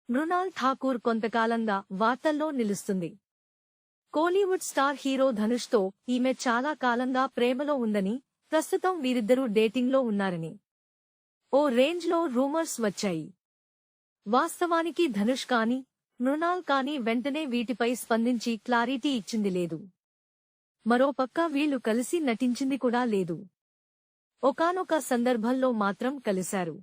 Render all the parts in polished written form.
మృణాల్ ఠాకూర్ కొంతకాలంగా వార్తల్లో నిలుస్తుంది. కోలీవుడ్ స్టార్ హీరో ధనుష్తో ఈమె చాలా కాలంగా ప్రేమలో ఉందని, ప్రస్తుతం వీరిద్దరూ డేటింగ్లో ఉన్నారని ఓ రేంజ్లో రూమర్స్ వచ్చాయి. వాస్తవానికి ధనుష్ కానీ, మృణాల్ కానీ వెంటనే వీటిపై స్పందించి క్లారిటీ ఇచ్చింది లేదు. మరోపక్క వీళ్లు కలిసి నటించింది కూడా లేదు. ఒకానొక సందర్భంలో మాత్రం కలిశారు.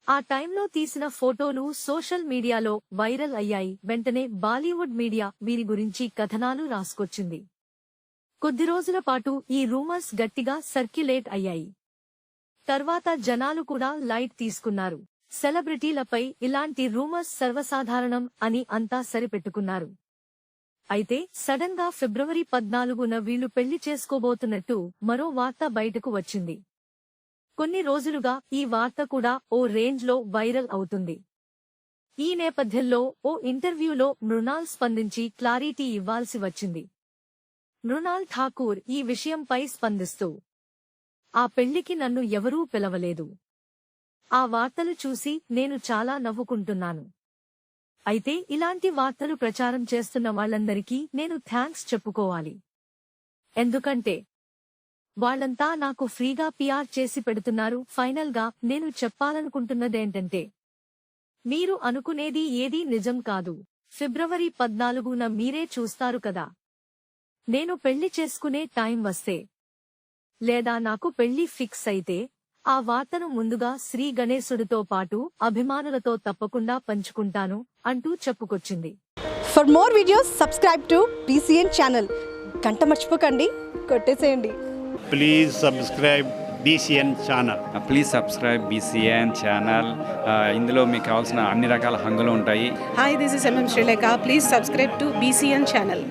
ఆ టైంలో తీసిన ఫోటోలు సోషల్ మీడియాలో వైరల్ అయ్యాయి. వెంటనే బాలీవుడ్ మీడియా వీరి గురించి కథనాలు రాసుకొచ్చింది. కొద్ది రోజుల పాటు ఈ రూమర్స్ గట్టిగా సర్క్యులేట్ అయ్యాయి. తర్వాత జనాలు కూడా లైట్ తీసుకున్నారు. సెలబ్రిటీలపై ఇలాంటి రూమర్స్ సర్వసాధారణం అని అంతా సరిపెట్టుకున్నారు. అయితే సడన్ గా ఫిబ్రవరి 14న వీళ్లు పెళ్లి చేసుకోబోతున్నట్టు మరో వార్త బయటకు వచ్చింది. కొన్ని రోజులుగా ఈ వార్త కూడా ఓ రేంజ్లో వైరల్ అవుతుంది. ఈ నేపథ్యంలో ఓ ఇంటర్వ్యూలో మృణాల్ స్పందించి క్లారిటీ ఇవ్వాల్సి వచ్చింది. మృణాల్ ఠాకూర్ ఈ విషయంపై స్పందిస్తూ, ఆ పెళ్లికి నన్ను ఎవరూ పిలవలేదు. ఆ వార్తలు చూసి నేను చాలా నవ్వుకుంటున్నాను. అయితే ఇలాంటి వార్తలు ప్రచారం చేస్తున్న వాళ్ళందరికీ నేను థ్యాంక్స్ చెప్పుకోవాలి. ఎందుకంటే వాళ్ళంతా నాకు ఫ్రీగా పిఆర్ చేసి పెడుతున్నారు. ఫైనల్ గా నేను చెప్పాలనుకుంటున్నదేంటంటే, మీరు అనుకునేది ఏదీ నిజం కాదు. ఫిబ్రవరి 14న మీరే చూస్తారు కదా. నేను పెళ్లి చేసుకునే టైం వస్తే, లేదా నాకు పెళ్లి ఫిక్స్ అయితే, ఆ వార్తను ముందుగా శ్రీ గణేశుడితో పాటు అభిమానులతో తప్పకుండా పంచుకుంటాను అంటూ చెప్పుకొచ్చింది. For more videos subscribe to BCN channel. గంట మర్చిపోకండి, కొట్టేసేయండి. Please subscribe BCN channel. Please subscribe BCN channel. ఇందులో మీకు కావాల్సిన అన్ని రకాల హంగులు ఉంటాయి. Hi, this is MM Sri Lanka. Please subscribe to BCN channel.